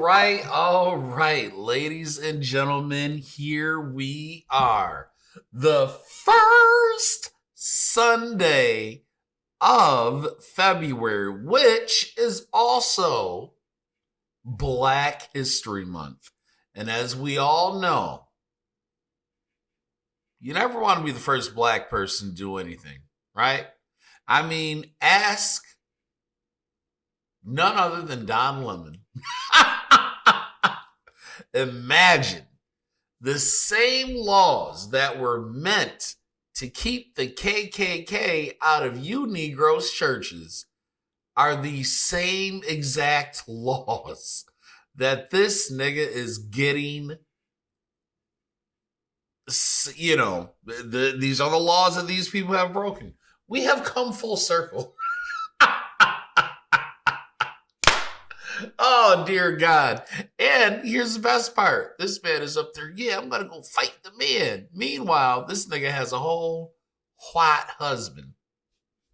all right, ladies and gentlemen, here we are. The first Sunday of February, which is also Black History Month. And as we all know, you never want to be the first black person to do anything, right? I mean, ask none other than Don Lemon. Imagine the same laws that were meant to keep the KKK out of you Negroes' churches are the same exact laws that this nigga is getting. You know, these are the laws that these people have broken. We have come full circle. Oh, dear God. And here's the best part. This man is up there. Yeah, I'm going to go fight the man. Meanwhile, this nigga has a whole white husband.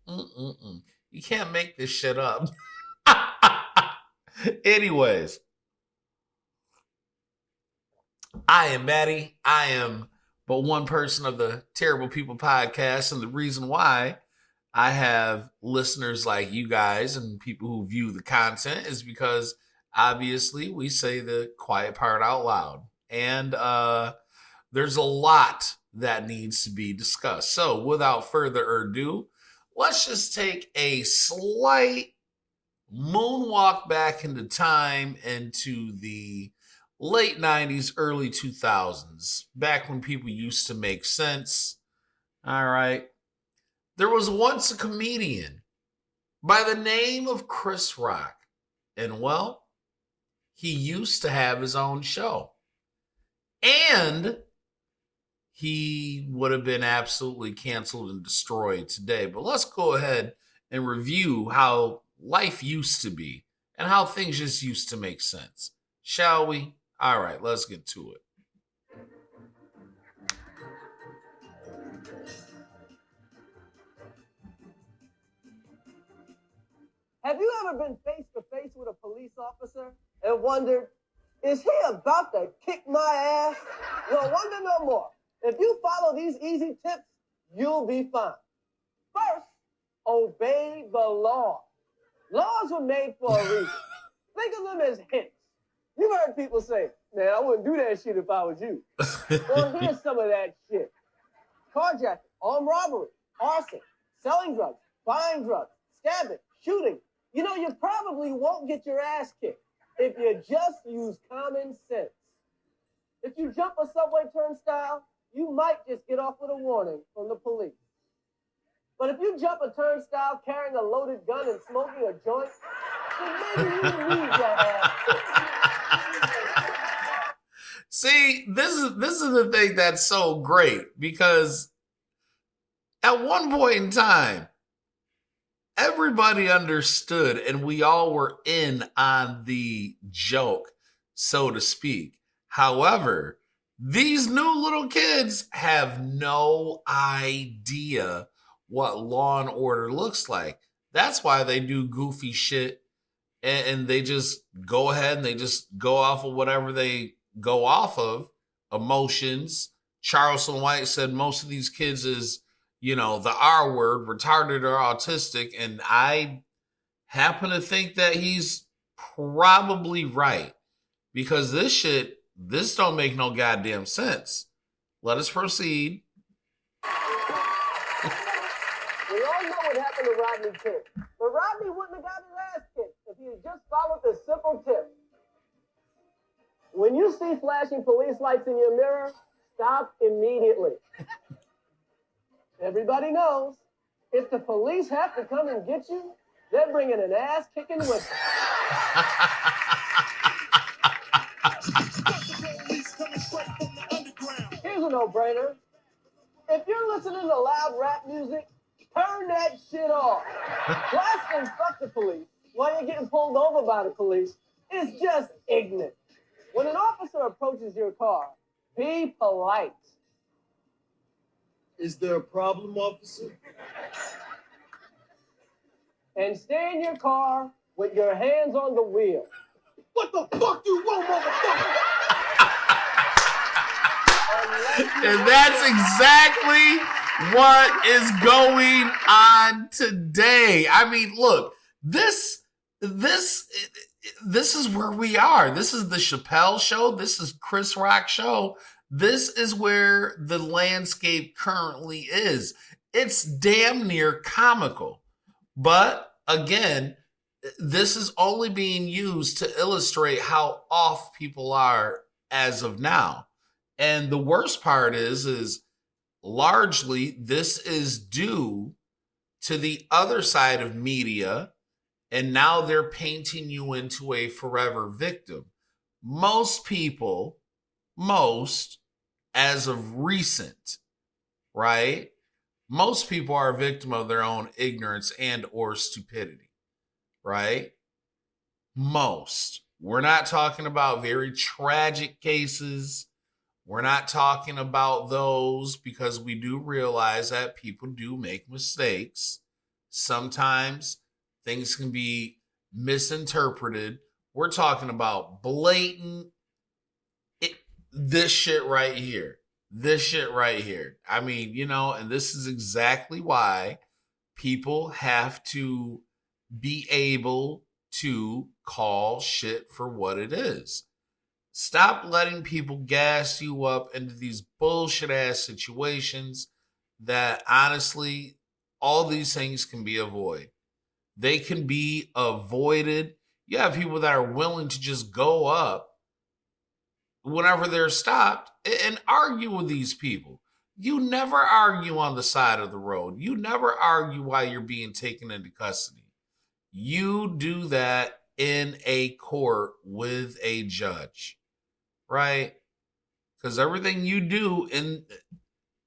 You can't make this shit up. Anyways, I am Maddie. I am but one person of the Terrible People podcast. And the reason why I have listeners like you guys and people who view the content is because obviously we say the quiet part out loud. And there's a lot that needs to be discussed. So without further ado, let's just take a slight moonwalk back into time into the late 90s, early 2000s, back when people used to make sense. All right. There was once a comedian by the name of Chris Rock. And well, he used to have his own show. And he would have been absolutely canceled and destroyed today. But let's go ahead and review how life used to be and how things just used to make sense. Shall we? All right, let's get to it. Have you ever been face to face with a police officer and wondered, is he about to kick my ass? Well, wonder no more. If you follow these easy tips, you'll be fine. First, obey the law. Laws were made for a reason. Think of them as hints. You've heard people say, man, I wouldn't do that shit if I was you. Well, here's some of that shit. Carjacking, armed robbery, arson, selling drugs, buying drugs, stabbing, shooting. You know, you probably won't get your ass kicked if you just use common sense. If you jump a subway turnstile, you might just get off with a warning from the police. But if you jump a turnstile carrying a loaded gun and smoking a joint, then maybe you need your ass kicked. See, this is the thing that's so great because at one point in time, everybody understood and we all were in on the joke, so to speak. However, these new little kids have no idea what law and order looks like. That's why they do goofy shit and they just go ahead and they just go off of whatever they go off of, emotions. Charleston White said most of these kids is, you know, the R word, retarded or autistic. And I happen to think that he's probably right because this don't make no goddamn sense. Let us proceed. We all know what happened to Rodney King. But Rodney wouldn't have got his ass kicked if he had just followed this simple tip. When you see flashing police lights in your mirror, stop immediately. Everybody knows, if the police have to come and get you, they're bringing an ass-kicking with them. Here's a no-brainer. If you're listening to loud rap music, turn that shit off. Blasting fuck the police while you're getting pulled over by the police is just ignorant. When an officer approaches your car, be polite. Is there a problem, officer? And stay in your car with your hands on the wheel. What the fuck you want, motherfucker? And that's exactly what is going on today. I mean, look, this is where we are. This is the Chappelle show. This is Chris Rock show. This is where the landscape currently is. It's damn near comical. But again, this is only being used to illustrate how off people are as of now. And the worst part is largely this is due to the other side of media, and now they're painting you into a forever victim. Most people, as of recent, right? Most people are a victim of their own ignorance and or stupidity, right? Most. We're not talking about very tragic cases. We're not talking about those, because we do realize that people do make mistakes. Sometimes things can be misinterpreted. We're talking about blatant this shit right here. This shit right here. I mean, and this is exactly why people have to be able to call shit for what it is. Stop letting people gas you up into these bullshit ass situations that honestly, all these things can be avoided. They can be avoided. You have people that are willing to just go up whenever they're stopped and argue with these people. You never argue on the side of the road. You never argue while you're being taken into custody. You do that in a court with a judge, right? Because everything you do and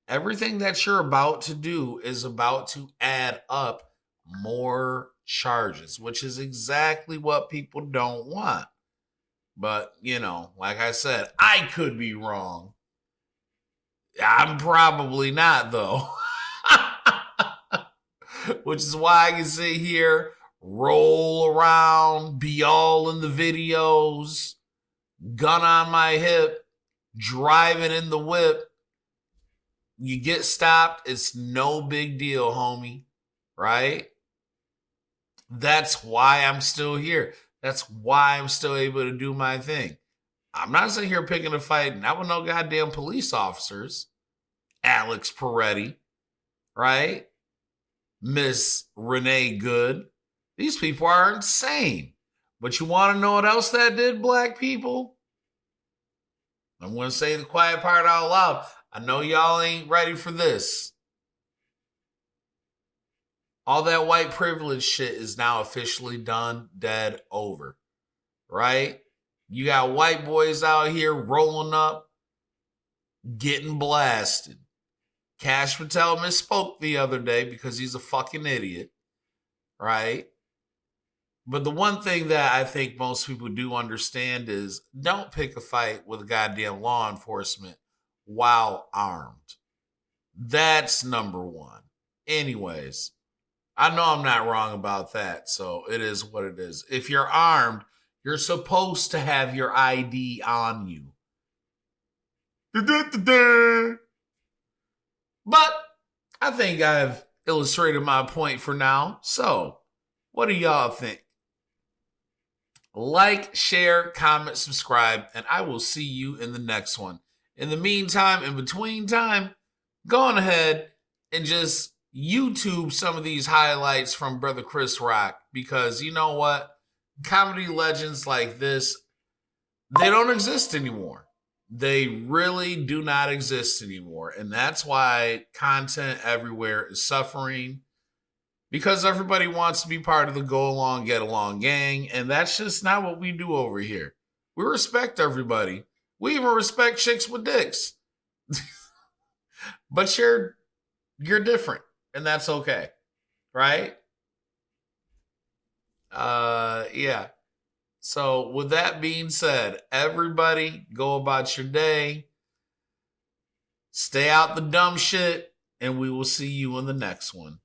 everything that you're about to do is about to add up more charges, which is exactly what people don't want. But, like I said, I could be wrong. I'm probably not, though. Which is why I can sit here, roll around, be all in the videos, gun on my hip, driving in the whip. You get stopped, it's no big deal, homie. Right? That's why I'm still here. That's why I'm still able to do my thing. I'm not sitting here picking a fight, not with no goddamn police officers. Alex Peretti, right? Miss Renee Good. These people are insane. But you want to know what else that did, black people? I'm going to say the quiet part out loud. I know y'all ain't ready for this. All that white privilege shit is now officially done, dead, over. Right? You got white boys out here rolling up, getting blasted. Cash Patel misspoke the other day because he's a fucking idiot. Right? But the one thing that I think most people do understand is don't pick a fight with goddamn law enforcement while armed. That's number one. Anyways, I know I'm not wrong about that, so it is what it is. If you're armed, you're supposed to have your ID on you. But I think I've illustrated my point for now. So, what do y'all think? Like, share, comment, subscribe, and I will see you in the next one. In the meantime, in between time, go on ahead and just YouTube some of these highlights from Brother Chris Rock, because you know what? Comedy legends like this, they don't exist anymore. They really do not exist anymore. And that's why content everywhere is suffering, because everybody wants to be part of the go along, get along gang. And that's just not what we do over here. We respect everybody. We even respect chicks with dicks. But you're different, and that's okay. Right? Yeah. So with that being said, everybody go about your day. Stay out the dumb shit, and we will see you in the next one.